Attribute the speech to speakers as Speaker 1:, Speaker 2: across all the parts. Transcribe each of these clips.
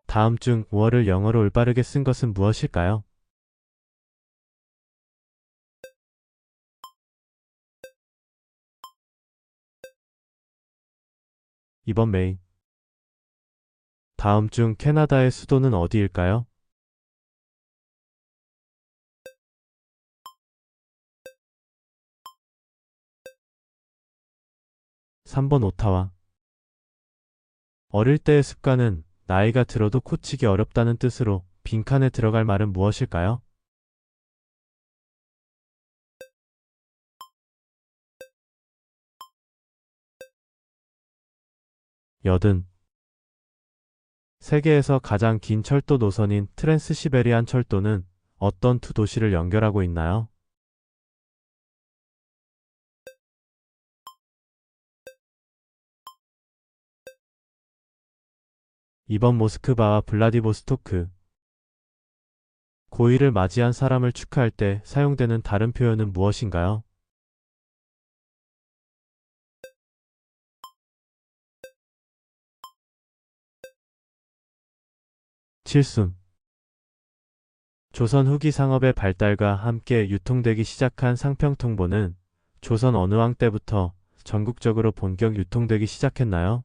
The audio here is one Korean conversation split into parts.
Speaker 1: 다음 중 월을 영어로 올바르게 쓴 것은 무엇일까요? 2번 메이. 다음 중 캐나다의 수도는 어디일까요? 3번 오타와. 어릴 때의 습관은 나이가 들어도 고치기 어렵다는 뜻으로 빈칸에 들어갈 말은 무엇일까요? 80. 세계에서 가장 긴 철도 노선인 트랜스시베리안 철도는 어떤 두 도시를 연결하고 있나요? 2번 모스크바와 블라디보스토크. 고일을 맞이한 사람을 축하할 때 사용되는 다른 표현은 무엇인가요? 7순. 조선 후기 상업의 발달과 함께 유통되기 시작한 상평통보는 조선 어느 왕 때부터 전국적으로 본격 유통되기 시작했나요?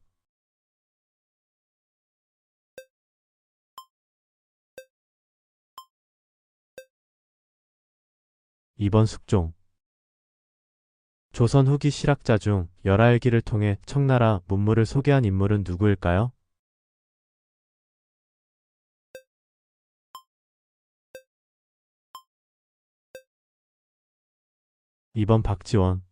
Speaker 1: 2번 숙종. 조선 후기 실학자 중 열하일기를 통해 청나라 문물을 소개한 인물은 누구일까요? 2번 박지원.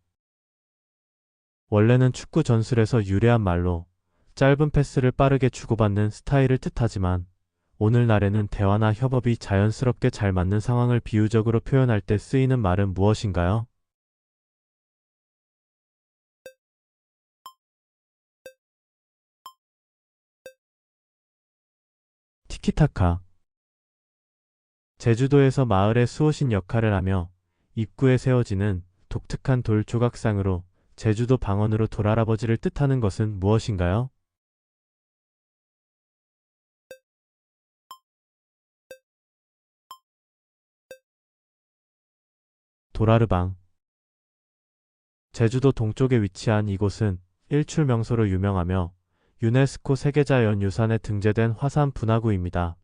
Speaker 1: 원래는 축구 전술에서 유래한 말로 짧은 패스를 빠르게 주고받는 스타일을 뜻하지만 오늘날에는 대화나 협업이 자연스럽게 잘 맞는 상황을 비유적으로 표현할 때 쓰이는 말은 무엇인가요? 티키타카. 제주도에서 마을의 수호신 역할을 하며 입구에 세워지는 독특한 돌 조각상으로 제주도 방언으로 돌할아버지를 뜻하는 것은 무엇인가요? 도라르방. 제주도 동쪽에 위치한 이곳은 일출 명소로 유명하며 유네스코 세계자연유산에 등재된 화산 분화구입니다.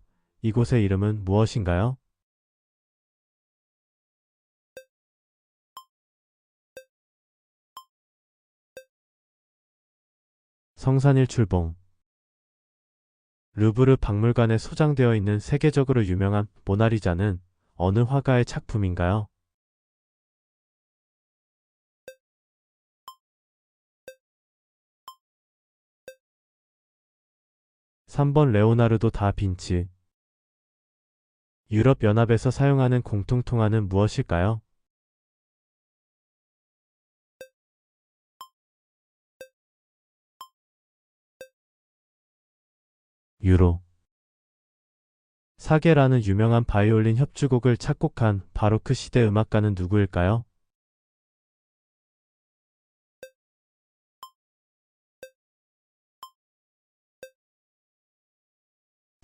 Speaker 1: 이곳의 이름은 무엇인가요? 성산일출봉. 루브르 박물관에 소장되어 있는 세계적으로 유명한 모나리자는 어느 화가의 작품인가요? 3번 레오나르도 다 빈치. 유럽연합에서 사용하는 공통통화는 무엇일까요? 유로. 사게라는 유명한 바이올린 협주곡을 작곡한 바로크 시대 음악가는 누구일까요?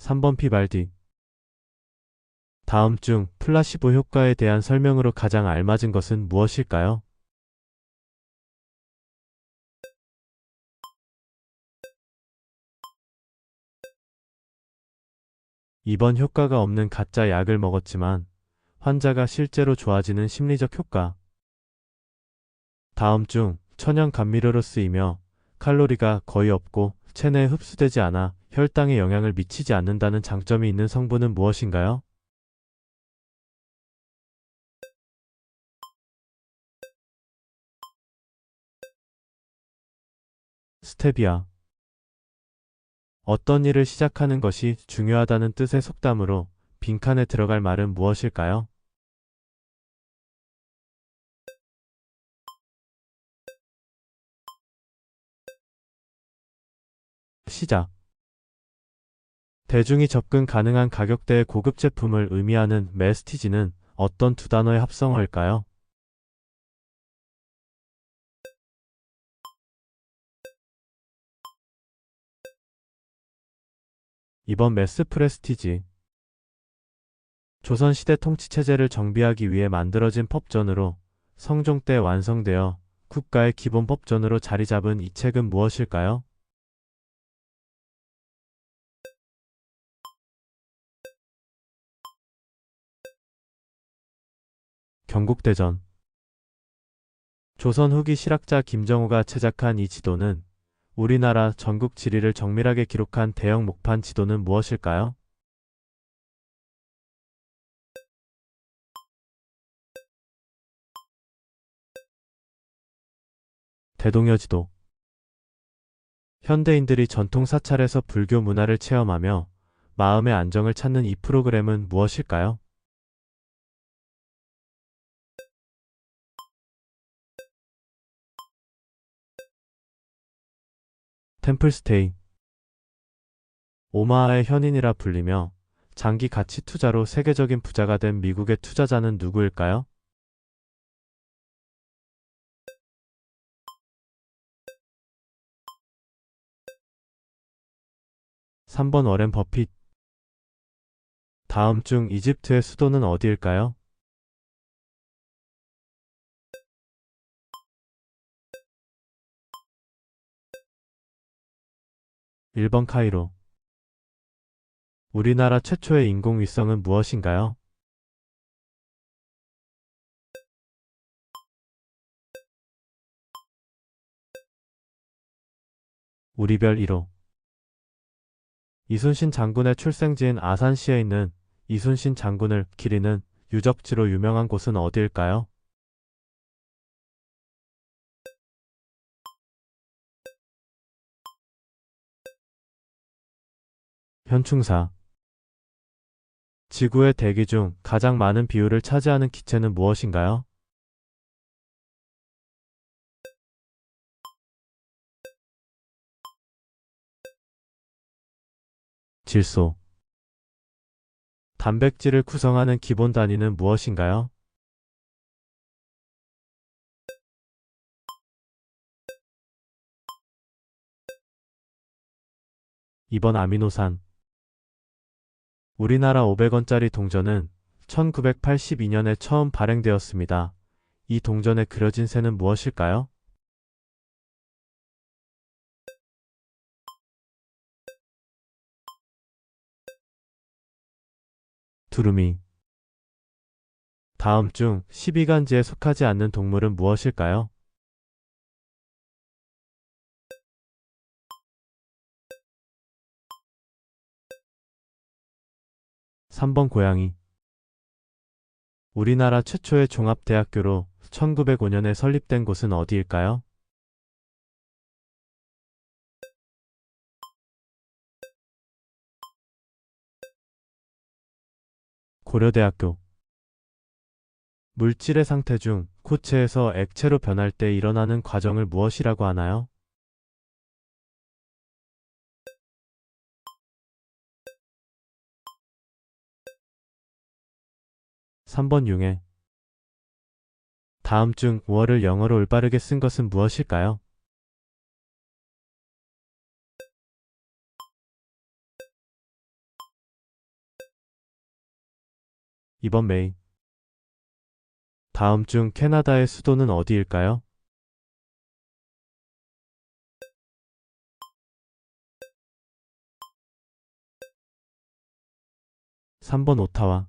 Speaker 1: 3번 피발디. 다음 중 플라시보 효과에 대한 설명으로 가장 알맞은 것은 무엇일까요? 2번 효과가 없는 가짜 약을 먹었지만 환자가 실제로 좋아지는 심리적 효과. 다음 중 천연 감미료로 쓰이며 칼로리가 거의 없고 체내에 흡수되지 않아 혈당에 영향을 미치지 않는다는 장점이 있는 성분은 무엇인가요? 스테비아. 어떤 일을 시작하는 것이 중요하다는 뜻의 속담으로 빈칸에 들어갈 말은 무엇일까요? 시작. 대중이 접근 가능한 가격대의 고급 제품을 의미하는 메스티지는 어떤 두 단어의 합성어일까요? 이번 매스 프레스티지. 조선시대 통치체제를 정비하기 위해 만들어진 법전으로 성종 때 완성되어 국가의 기본 법전으로 자리 잡은 이 책은 무엇일까요? 경국대전. 조선 후기 실학자 김정우가 제작한 이 지도는 우리나라 전국 지리를 정밀하게 기록한 대형 목판 지도는 무엇일까요? 대동여지도. 현대인들이 전통 사찰에서 불교 문화를 체험하며 마음의 안정을 찾는 이 프로그램은 무엇일까요? 템플스테이. 오마하의 현인이라 불리며 장기 가치 투자로 세계적인 부자가 된 미국의 투자자는 누구일까요? 삼 번 워렌 버핏. 다음 중 이집트의 수도는 어디일까요? 1번 카이로. 우리나라 최초의 인공위성은 무엇인가요? 우리별 1호. 이순신 장군의 출생지인 아산시에 있는 이순신 장군을 기리는 유적지로 유명한 곳은 어디일까요? 현충사. 지구의 대기 중 가장 많은 비율을 차지하는 기체는 무엇인가요? 질소. 단백질을 구성하는 기본 단위는 무엇인가요? 2번 아미노산. 우리나라 500원짜리 동전은 1982년에 처음 발행되었습니다. 이 동전에 그려진 새는 무엇일까요? 두루미. 다음 중 12간지에 속하지 않는 동물은 무엇일까요? 3번 고양이. 우리나라 최초의 종합대학교로 1905년에 설립된 곳은 어디일까요? 고려대학교. 물질의 상태 중 고체에서 액체로 변할 때 일어나는 과정을 무엇이라고 하나요? 3번 융해. 다음 중 월을 영어로 올바르게 쓴 것은 무엇일까요? 2번 메이. 다음 중 캐나다의 수도는 어디일까요? 3번 오타와.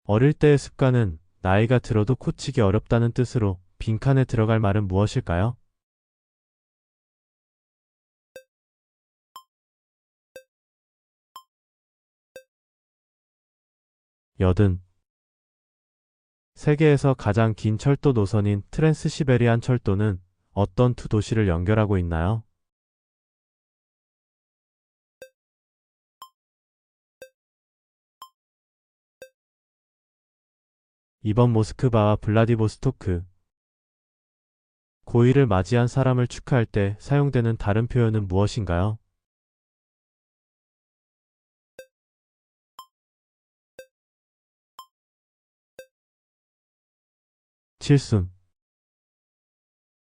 Speaker 1: 어릴 때의 습관은 나이가 들어도 고치기 어렵다는 뜻으로 빈칸에 들어갈 말은 무엇일까요? 80. 세계에서 가장 긴 철도 노선인 트랜스시베리안 철도는 어떤 두 도시를 연결하고 있나요? 2번 모스크바와 블라디보스토크. 고일을 맞이한 사람을 축하할 때 사용되는 다른 표현은 무엇인가요? 7순.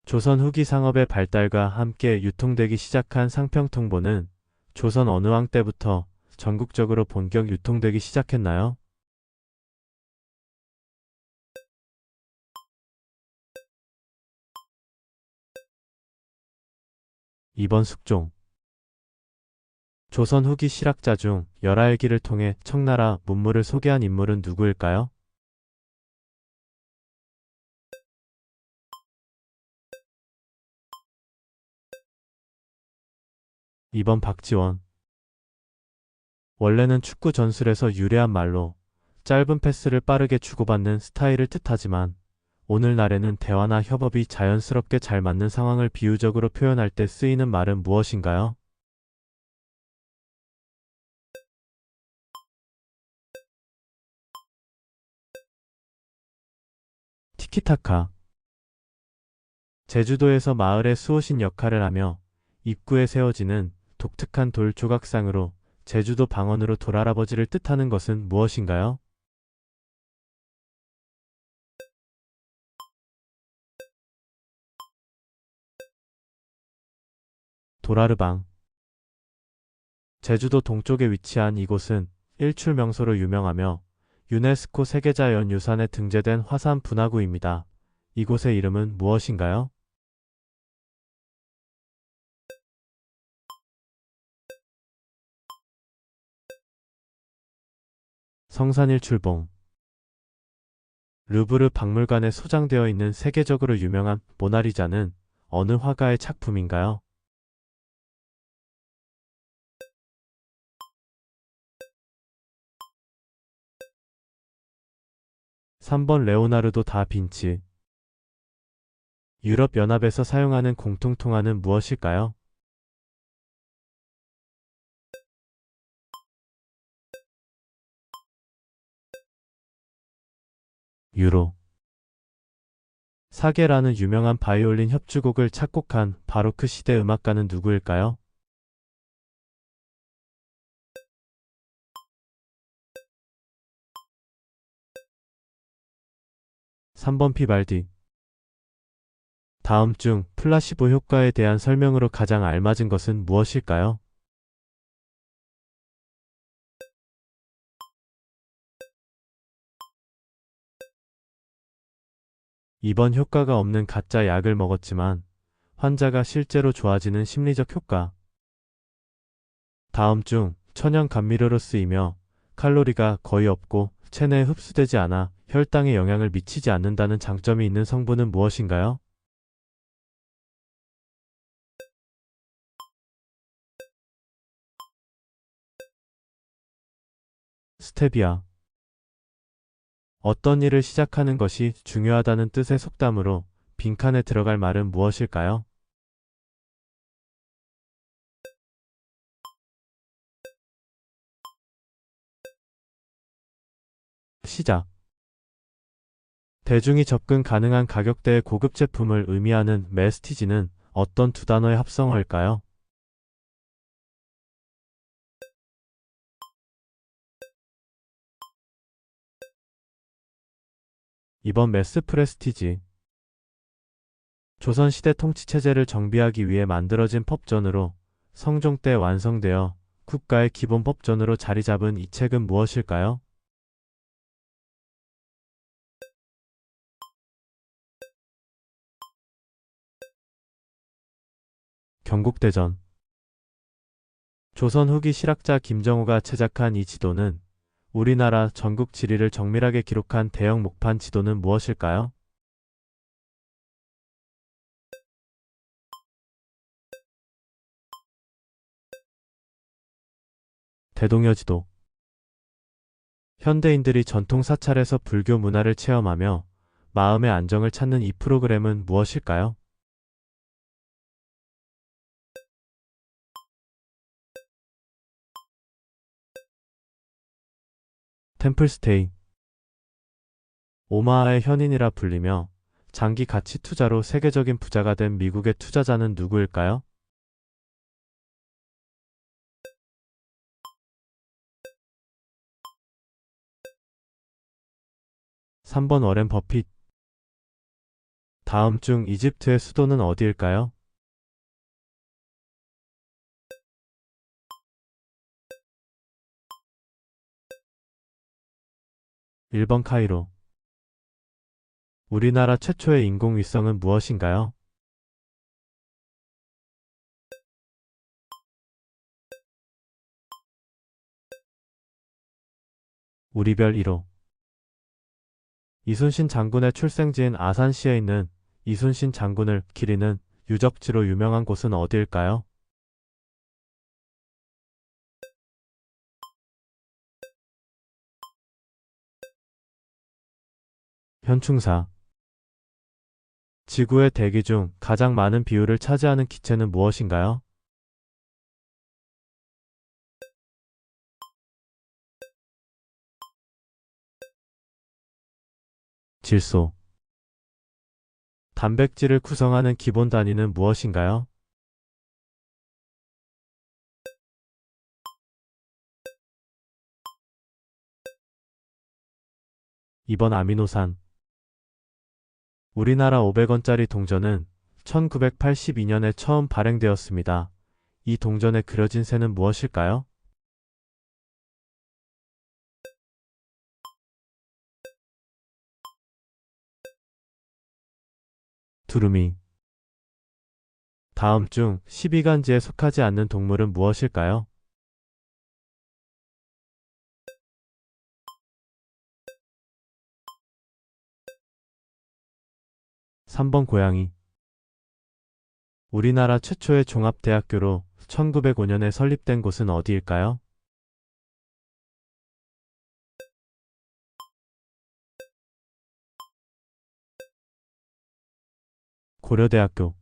Speaker 1: 조선 후기 상업의 발달과 함께 유통되기 시작한 상평통보는 조선 어느 왕 때부터 전국적으로 본격 유통되기 시작했나요? 2번 숙종. 조선 후기 실학자 중 열하일기를 통해 청나라 문물을 소개한 인물은 누구일까요? 2번 박지원. 원래는 축구 전술에서 유래한 말로 짧은 패스를 빠르게 주고받는 스타일을 뜻하지만 오늘날에는 대화나 협업이 자연스럽게 잘 맞는 상황을 비유적으로 표현할 때 쓰이는 말은 무엇인가요? 티키타카. 제주도에서 마을의 수호신 역할을 하며 입구에 세워지는 독특한 돌 조각상으로 제주도 방언으로 돌할아버지를 뜻하는 것은 무엇인가요? 도라르방. 제주도 동쪽에 위치한 이곳은 일출 명소로 유명하며 유네스코 세계자연유산에 등재된 화산 분화구입니다. 이곳의 이름은 무엇인가요? 성산일출봉. 루브르 박물관에 소장되어 있는 세계적으로 유명한 모나리자는 어느 화가의 작품인가요? 3번 레오나르도 다 빈치. 유럽연합에서 사용하는 공통통화는 무엇일까요? '유로'. 사계라는 유명한 바이올린 협주곡을 작곡한 바로크 시대 음악가는 누구일까요? 3번 피발디. 다음 중 플라시보 효과에 대한 설명으로 가장 알맞은 것은 무엇일까요? 2번 효과가 없는 가짜 약을 먹었지만 환자가 실제로 좋아지는 심리적 효과. 다음 중 천연 감미료로 쓰이며 칼로리가 거의 없고 체내에 흡수되지 않아 혈당에 영향을 미치지 않는다는 장점이 있는 성분은 무엇인가요? 스테비아. 어떤 일을 시작하는 것이 중요하다는 뜻의 속담으로 빈칸에 들어갈 말은 무엇일까요? '시작'. 대중이 접근 가능한 가격대의 고급 제품을 의미하는 메스티지는 어떤 두 단어의 합성어일까요? 2번 메스 프레스티지. 조선시대 통치체제를 정비하기 위해 만들어진 법전으로 성종 때 완성되어 국가의 기본 법전으로 자리 잡은 이 책은 무엇일까요? 경국대전. 조선 후기 실학자 김정우가 제작한 이 지도는 우리나라 전국 지리를 정밀하게 기록한 대형 목판 지도는 무엇일까요? 대동여 지도. 현대인들이 전통 사찰에서 불교 문화를 체험하며 마음의 안정을 찾는 이 프로그램은 무엇일까요? 템플스테이. 오마하의 현인이라 불리며 장기 가치 투자로 세계적인 부자가 된 미국의 투자자는 누구일까요? 3번 워렌 버핏. 다음 중 이집트의 수도는 어디일까요? 1번 카이로. 우리나라 최초의 인공위성은 무엇인가요? 우리별 1호. 이순신 장군의 출생지인 아산시에 있는 이순신 장군을 기리는 유적지로 유명한 곳은 어디일까요? 현충사. 지구의 대기 중 가장 많은 비율을 차지하는 기체는 무엇인가요? 질소. 단백질을 구성하는 기본 단위는 무엇인가요? 2번 아미노산. 우리나라 500원짜리 동전은 1982년에 처음 발행되었습니다. 이 동전에 그려진 새는 무엇일까요? 두루미. 다음 중 12간지에 속하지 않는 동물은 무엇일까요? 3번 고양이. 우리나라 최초의 종합대학교로 1905년에 설립된 곳은 어디일까요? 고려대학교.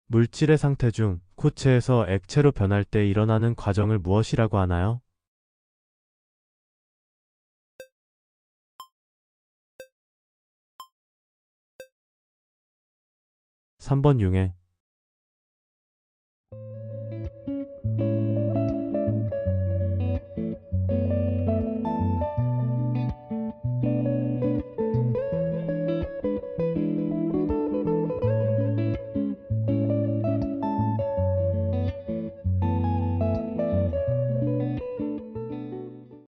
Speaker 1: 물질의 상태 중 고체에서 액체로 변할 때 일어나는 과정을 무엇이라고 하나요? 3번 융해.